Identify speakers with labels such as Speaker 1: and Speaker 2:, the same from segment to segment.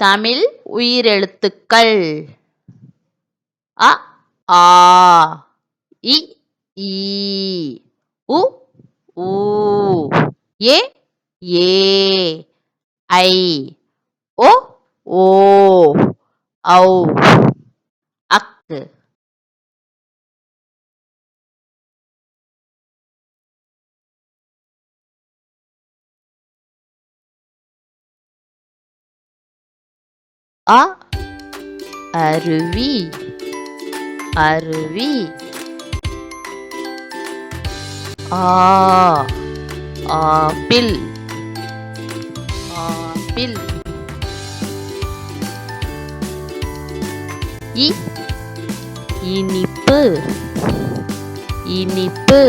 Speaker 1: தமிழ் உயிரெழுத்துக்கள் அ ஆ இ ஈ உ ஊ ஏ ஏ ஐ ஓ ஓ ஔ அக்கு அ அருவி அருவி ஆ ஆப்பிள் ஆப்பிள் இ இனிப்பு இனிப்பு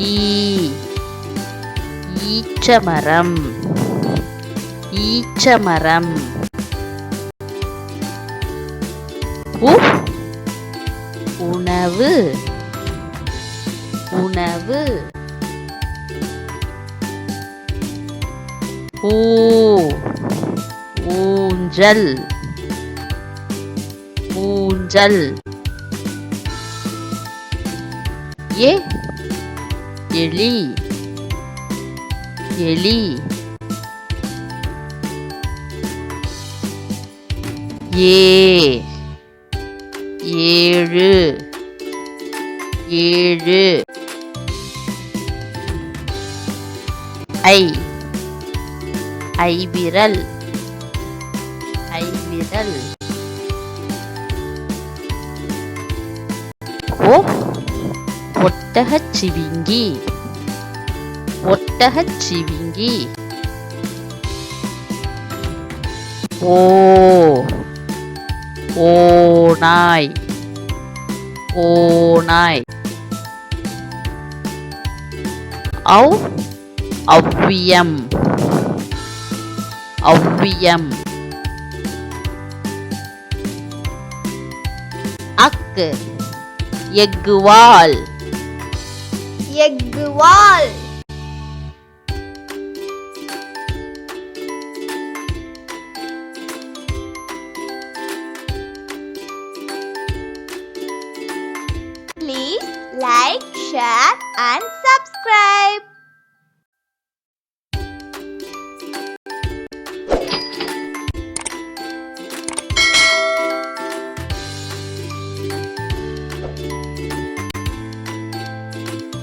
Speaker 1: ஈ ஈச்சமரம் ஈச்சமரம் உ உணவு உணவு ஊ ஊஞ்சல் ஊஞ்சல் ஏ எலி எலி ஏ ஏழு ஏழு ஐ ஐவிரல் ஐவிரல் ஓ ஒட்டகச்சிவிங்கி ஒட்டகச்சிவிங்கி ஓ ஓநாய் ஓநாய் ஔ ஔவியம் ஔவியம் அக்கு எக்குவால்
Speaker 2: எக்குவால் Please like, share and subscribe.